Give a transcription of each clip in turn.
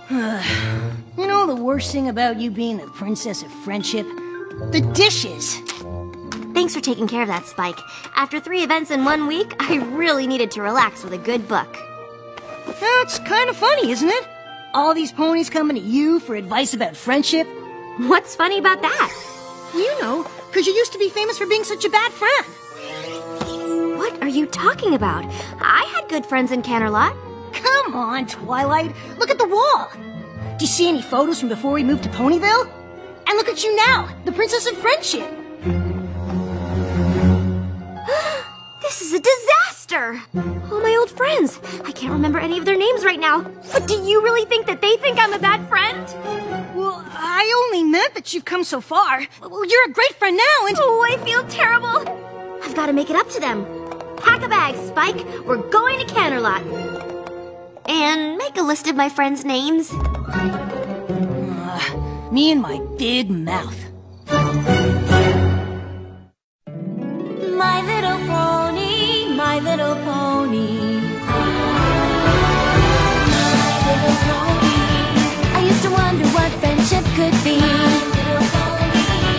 You know the worst thing about you being the princess of friendship? The dishes! Thanks for taking care of that, Spike. After 3 events in 1 week, I really needed to relax with a good book. That's kind of funny, isn't it? All these ponies coming to you for advice about friendship. What's funny about that? You know, because you used to be famous for being such a bad friend. What are you talking about? I had good friends in Canterlot. Come on, Twilight. Look at the wall. Do you see any photos from before we moved to Ponyville? And look at you now, the princess of friendship. This is a disaster! All my old friends. I can't remember any of their names right now. But do you really think that they think I'm a bad friend? Well, I only meant that you've come so far. Well, you're a great friend now, and... Oh, I feel terrible. I've got to make it up to them. Pack a bag, Spike. We're going to Canterlot. And make a list of my friends' names. Me and my big mouth. My little pony, my little pony. My little pony. I used to wonder what friendship could be.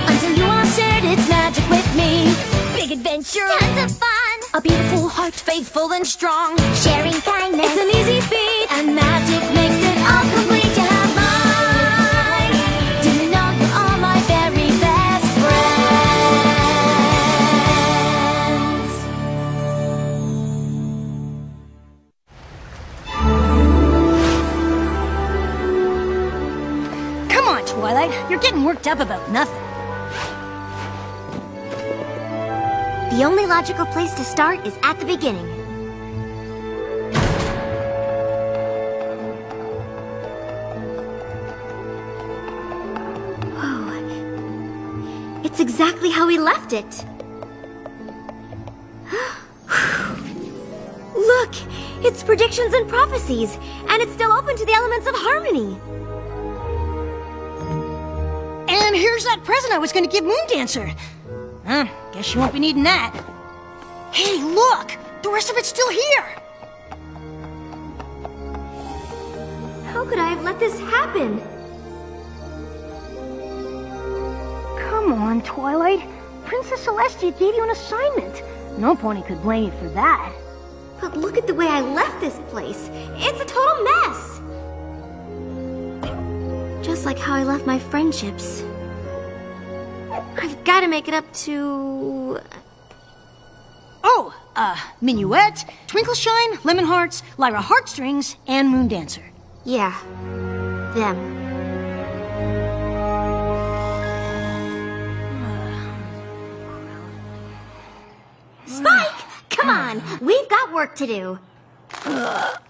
Until you all shared its magic with me. Big adventure, tons of fun. A beautiful heart, faithful and strong. Sharing kindness, it's an easy feat. And magic makes it all complete. You have mine. Do you know you are my very best friends? Come on, Twilight. You're getting worked up about nothing. The only logical place to start is at the beginning. Oh, it's exactly how we left it. Look, it's predictions and prophecies, and it's still open to the elements of harmony. And here's that present I was going to give Moondancer. Guess you won't be needing that. Hey, look! The rest of it's still here! How could I have let this happen? Come on, Twilight. Princess Celestia gave you an assignment. No pony could blame you for that. But look at the way I left this place. It's a total mess. Just like how I left my friendships. I've got to make it up to... Oh, Minuet, Twinkleshine, Lemon Hearts, Lyra Heartstrings, and Moondancer. Yeah, them. Spike! Come on, we've got work to do. Have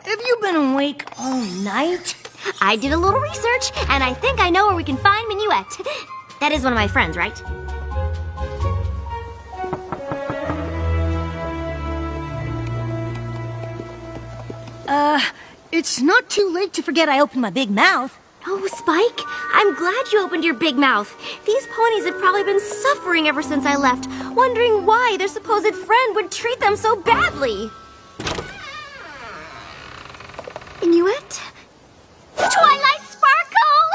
you been awake all night? I did a little research, and I think I know where we can find Minuet. That is one of my friends, right? It's not too late to forget I opened my big mouth. Oh, Spike, I'm glad you opened your big mouth. These ponies have probably been suffering ever since I left, wondering why their supposed friend would treat them so badly. Minuet? Twilight Sparkle!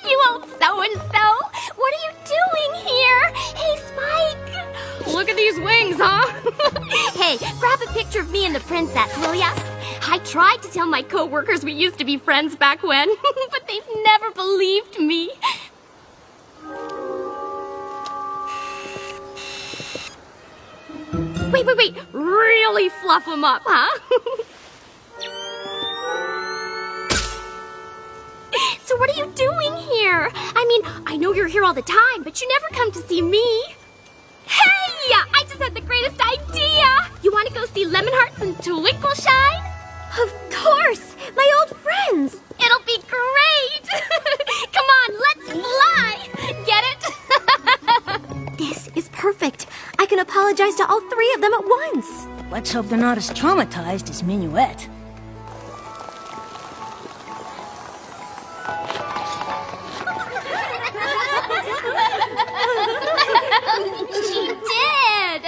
You old so-and-so! What are you doing here? Hey, Spike! Look at these wings, huh? Hey, grab a picture of me and the princess, will ya? I tried to tell my co-workers we used to be friends back when, but they've never believed me. Wait. Really fluff them up, huh? So what are you doing here? I mean, I know you're here all the time, but you never come to see me. Hey! I just had the greatest idea! You want to go see Lemon Hearts and Twinkleshine? Of course! My old friends! It'll be great! Come on, let's fly! Get it? This is perfect. I can apologize to all 3 of them at once. Let's hope they're not as traumatized as Minuet. She did!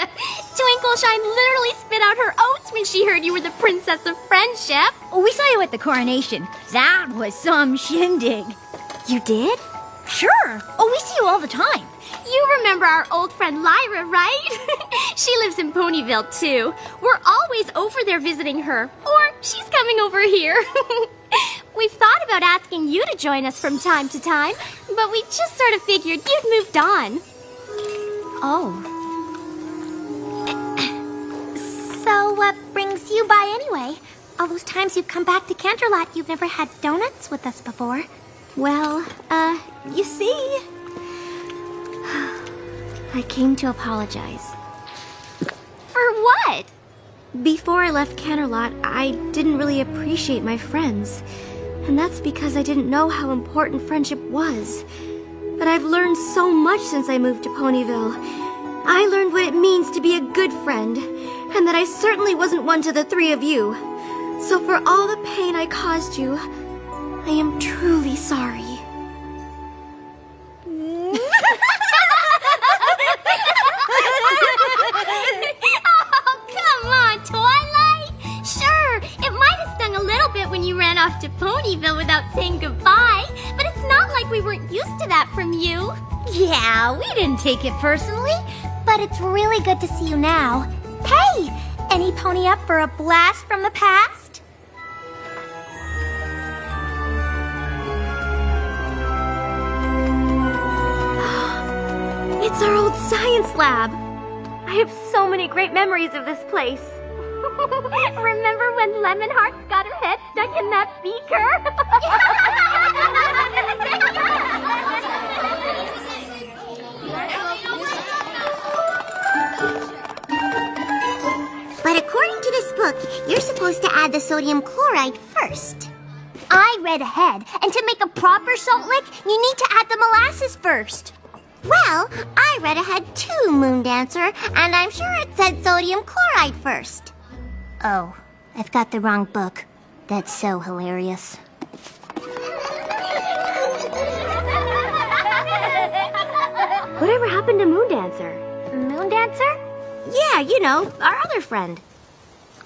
Twinkle-Shine literally spit out her oats when she heard you were the Princess of Friendship. Oh, we saw you at the coronation. That was some shindig. You did? Sure. Oh, we see you all the time. You remember our old friend Lyra, right? She lives in Ponyville, too. We're always over there visiting her. Or she's coming over here. We've thought about asking you to join us from time to time, but we just sort of figured you'd moved on. Oh. So what brings you by anyway? All those times you've come back to Canterlot, you've never had donuts with us before. Well, you see... I came to apologize. For what? Before I left Canterlot, I didn't really appreciate my friends. And that's because I didn't know how important friendship was. But I've learned so much since I moved to Ponyville. I learned what it means to be a good friend, and that I certainly wasn't one to the three of you. So for all the pain I caused you, I am truly sorry. Oh, come on, Twilight. Sure, it might have stung a little bit when you ran off to Ponyville without saying goodbye, but it's not like we weren't used to that from you. Yeah, we didn't take it personally, but it's really good to see you now. Hey, any pony up for a blast from the past? It's our old science lab. I have so many great memories of this place. Remember when Lemonheart got her head stuck in that beaker? But according to this book, you're supposed to add the sodium chloride first. I read ahead, and to make a proper salt lick, you need to add the molasses first. Well, I read ahead too, Moondancer, and I'm sure it said sodium chloride first. Oh, I've got the wrong book. That's so hilarious. Whatever happened to Moondancer? Moondancer? Yeah, you know, our other friend.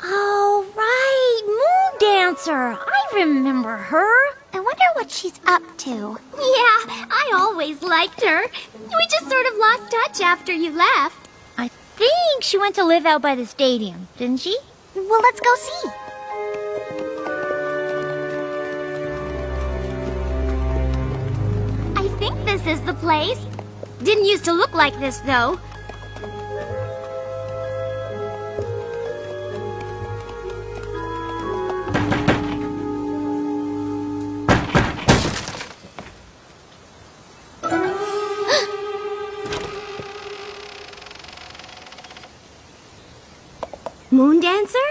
Oh, right, Moondancer. I remember her. I wonder what she's up to. Yeah, I always liked her. We just sort of lost touch after you left. I think she went to live out by the stadium, didn't she? Well, let's go see. I think this is the place. Didn't used to look like this, though. Moondancer?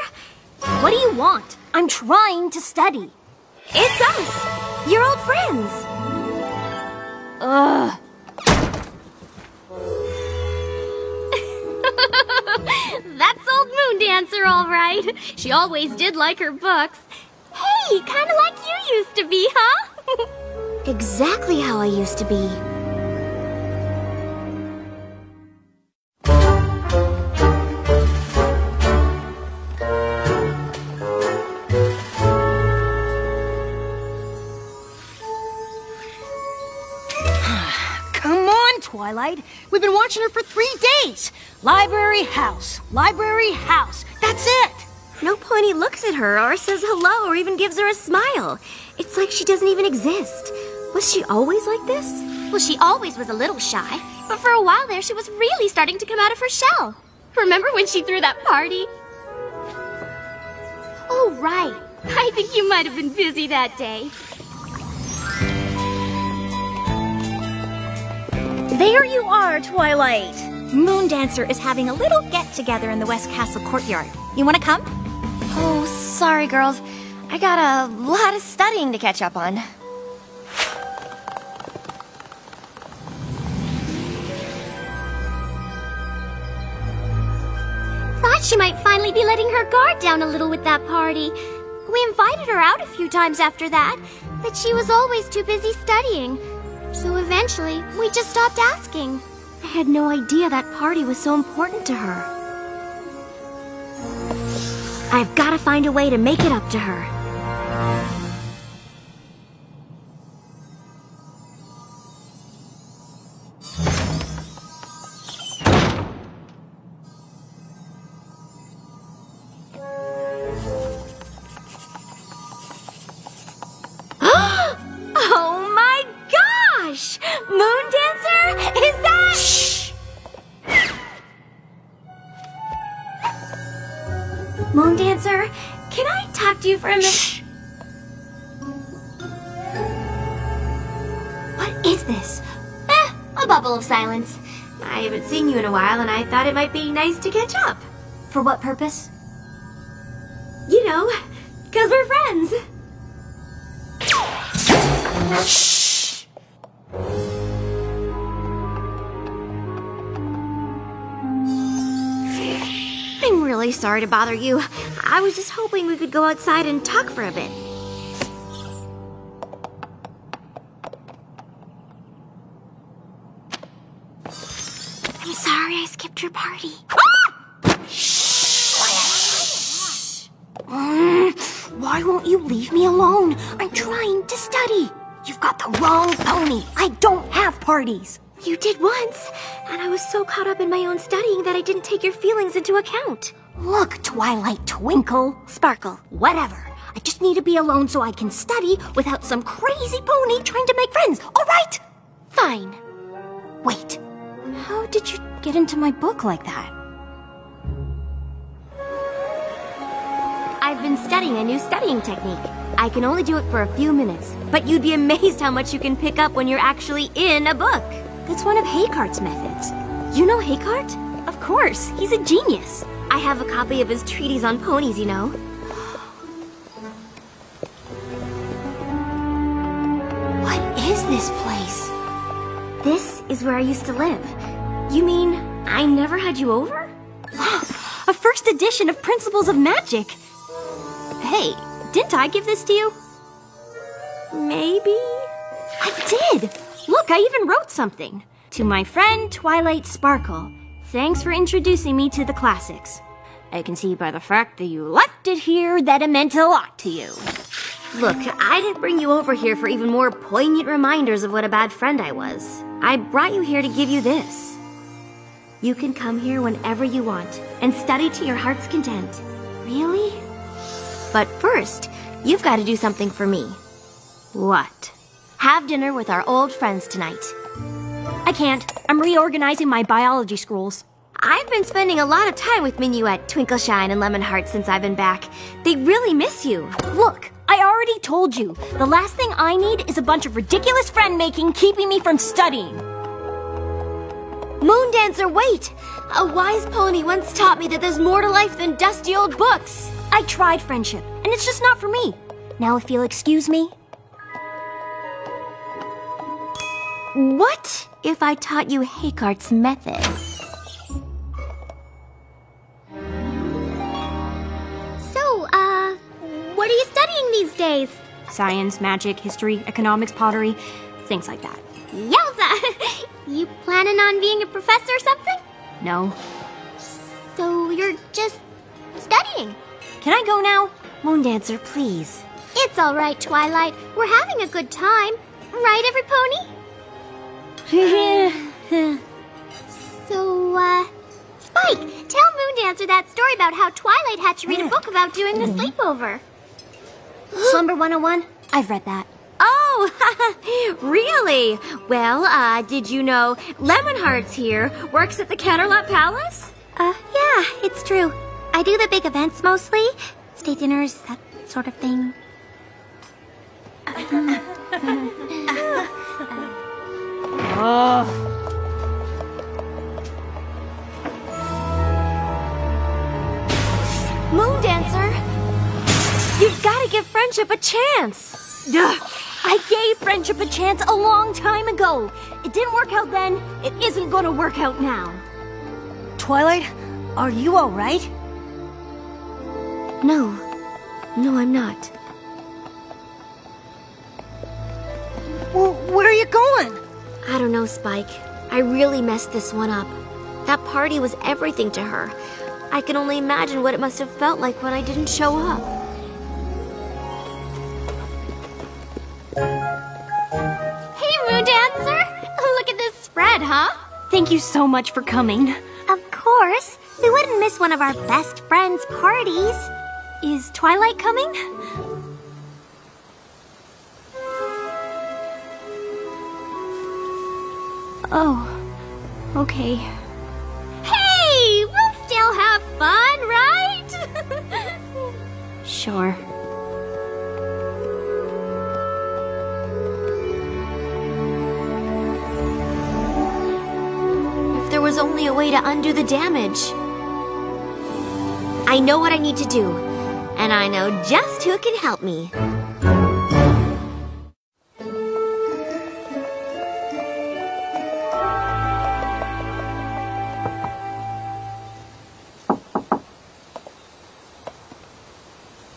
What do you want? I'm trying to study. It's us! Your old friends! Ugh. That's old Moondancer, all right. She always did like her books. Hey, kind of like you used to be, huh? Exactly how I used to be. Twilight. We've been watching her for 3 days. Library house. Library house. That's it. No pony looks at her or says hello or even gives her a smile. It's like she doesn't even exist. Was she always like this? Well, she always was a little shy, but for a while there she was really starting to come out of her shell. Remember when she threw that party? Oh, right. I think you might have been busy that day. There you are, Twilight. Moondancer is having a little get-together in the West Castle courtyard. You want to come? Oh, sorry, girls. I got a lot of studying to catch up on. Thought she might finally be letting her guard down a little with that party. We invited her out a few times after that, but she was always too busy studying. So eventually, we just stopped asking. I had no idea that party was so important to her. I've got to find a way to make it up to her. Oh my gosh! Moon Dancer? Is that... Shh! Moon Dancer, can I talk to you for a minute? Shh. What is this? A bubble of silence. I haven't seen you in a while, and I thought it might be nice to catch up. For what purpose? You know, 'cause we're friends. Shh! I'm really sorry to bother you. I was just hoping we could go outside and talk for a bit. I'm sorry I skipped your party. Shh! Why won't you leave me alone? I'm trying to study. You've got the wrong pony. I don't have parties. You did once, and I was so caught up in my own studying that I didn't take your feelings into account. Look, Twilight Twinkle, Sparkle, whatever. I just need to be alone so I can study without some crazy pony trying to make friends, all right? Fine. Wait, how did you get into my book like that? I've been studying a new studying technique. I can only do it for a few minutes, but you'd be amazed how much you can pick up when you're actually in a book. It's one of Haycart's methods. You know Haycart? Of course, he's a genius. I have a copy of his treatise on ponies, you know. What is this place? This is where I used to live. You mean I never had you over? A first edition of Principles of Magic. Hey, didn't I give this to you? Maybe? I did! Look, I even wrote something. To my friend Twilight Sparkle, thanks for introducing me to the classics. I can see by the fact that you left it here that it meant a lot to you. Look, I didn't bring you over here for even more poignant reminders of what a bad friend I was. I brought you here to give you this. You can come here whenever you want and study to your heart's content. Really? But first, you've got to do something for me. What? Have dinner with our old friends tonight. I can't. I'm reorganizing my biology scrolls. I've been spending a lot of time with Minyu at Twinkleshine and Lemonheart since I've been back. They really miss you. Look, I already told you. The last thing I need is a bunch of ridiculous friend-making keeping me from studying. Moon Dancer, wait! A wise pony once taught me that there's more to life than dusty old books. I tried friendship, and it's just not for me. Now if you'll excuse me. What if I taught you Haycart's method? So, what are you studying these days? Science, magic, history, economics, pottery, things like that. Yowza! You planning on being a professor or something? No. So you're just studying? Can I go now? Moon Dancer, please. It's all right, Twilight. We're having a good time. Right, every pony? So, Spike, tell Moon Dancer that story about how Twilight had to read a book about doing the sleepover. Slumber 101? I've read that. Oh, really? Well, did you know Lemonheart's here, works at the Canterlot Palace? Yeah, it's true. I do the big events mostly. State dinners, that sort of thing. Moon Dancer, you've got to give friendship a chance. I gave friendship a chance a long time ago. It didn't work out then. It isn't going to work out now. Twilight, are you all right? No, I'm not. Well, where are you going? I don't know, Spike. I really messed this one up. That party was everything to her. I can only imagine what it must have felt like when I didn't show up. Hey, Moon Dancer! Look at this spread, huh? Thank you so much for coming. Of course. We wouldn't miss one of our best friends' parties. Is Twilight coming? Oh, okay. Hey! We'll still have fun, right? Sure. If there was only a way to undo the damage. I know what I need to do, and I know just who can help me.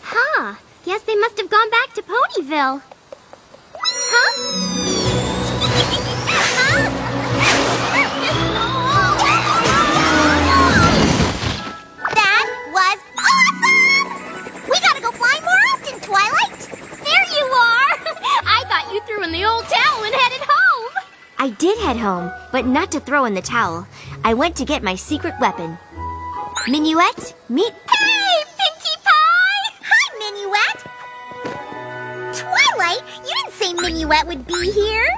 Huh. Guess they must have gone back to Ponyville. Huh? That was awesome! We gotta go flying more often, Twilight! There you are! I thought you threw in the old towel and headed home. I did head home, but not to throw in the towel. I went to get my secret weapon. Minuet, meet... Hey, Pinkie Pie! Hi, Minuet! Twilight, you didn't say Minuet would be here.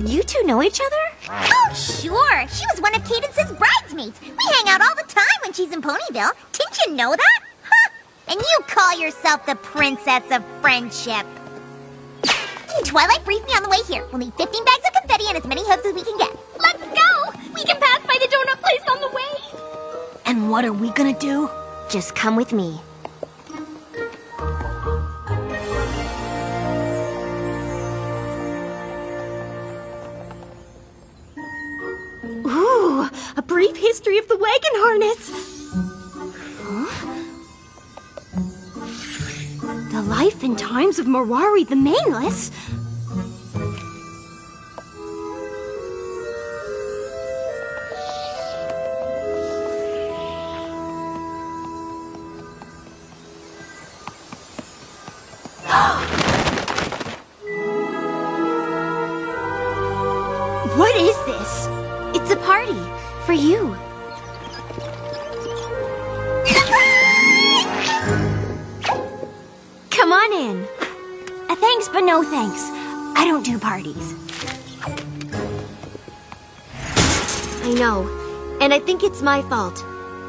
You two know each other? Oh, sure. She was one of Cadence's bridesmaids. We hang out all the time when she's in Ponyville. Didn't you know that? Huh? And you call yourself the Princess of Friendship. Twilight briefed me on the way here. We'll need 15 bags of confetti and as many hugs as we can get. Let's go! We can pass by the donut place on the way. And what are we gonna do? Just come with me. Ooh, a brief history of the wagon harness. The life and times of Marari the Maneless. What is this? It's a party for you. Come on in. Thanks, but no thanks. I don't do parties. I know, and I think it's my fault.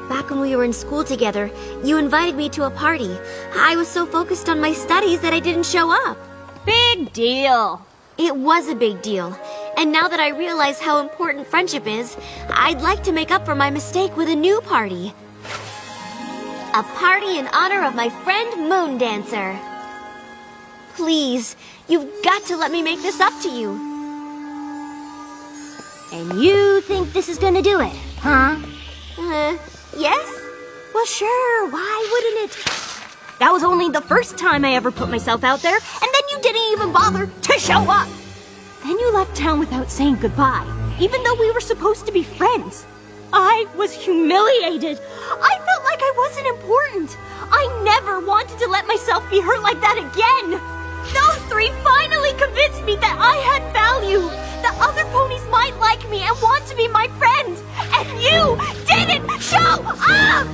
Back when we were in school together, you invited me to a party. I was so focused on my studies that I didn't show up. Big deal. It was a big deal. And now that I realize how important friendship is, I'd like to make up for my mistake with a new party. A party in honor of my friend Moon Dancer. Please, you've got to let me make this up to you. And you think this is gonna do it, huh? Yes? Well, sure, why wouldn't it? That was only the first time I ever put myself out there, and then you didn't even bother to show up. Then you left town without saying goodbye, even though we were supposed to be friends. I was humiliated. I felt like I wasn't important. I never wanted to let myself be hurt like that again. Those three finally convinced me that I had value, that other ponies might like me and want to be my friend. And you didn't show up! Ah!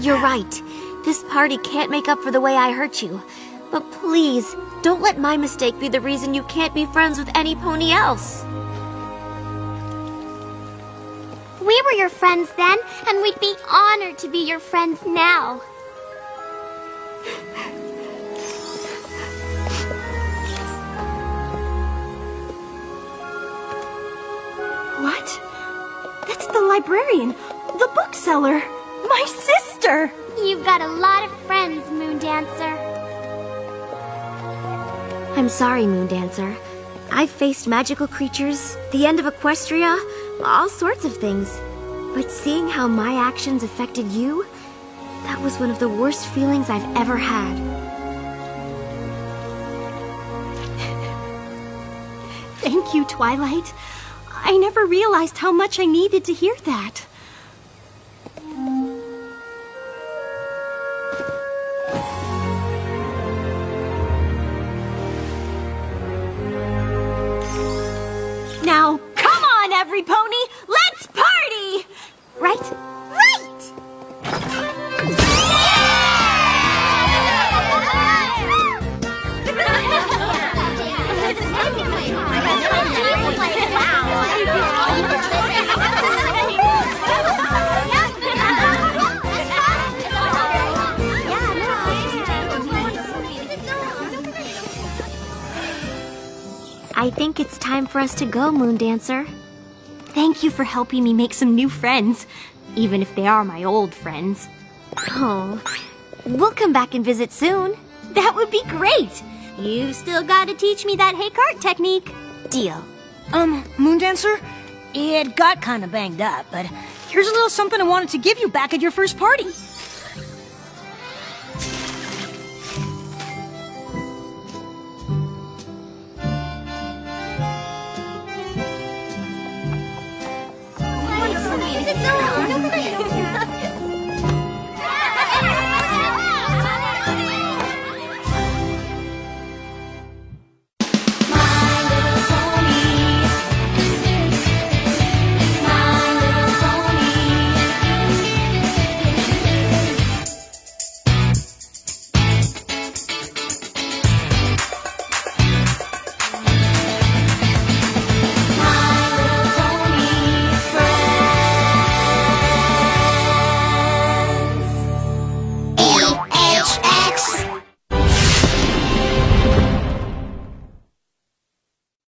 You're right. This party can't make up for the way I hurt you. But please, don't let my mistake be the reason you can't be friends with any pony else. We were your friends then, and we'd be honored to be your friends now. What? That's the librarian, the bookseller, my sister! You've got a lot of friends, Moon Dancer. I'm sorry, Moon Dancer. I've faced magical creatures, the end of Equestria, all sorts of things. But seeing how my actions affected you, that was one of the worst feelings I've ever had. Thank you, Twilight. I never realized how much I needed to hear that. Now, come on, every pony! Let's party! Right? I think it's time for us to go, Moon Dancer. Thank you for helping me make some new friends, even if they are my old friends. Oh, we'll come back and visit soon. That would be great! You've still got to teach me that hay cart technique. Deal. Moon Dancer? It got kind of banged up, but here's a little something I wanted to give you back at your first party.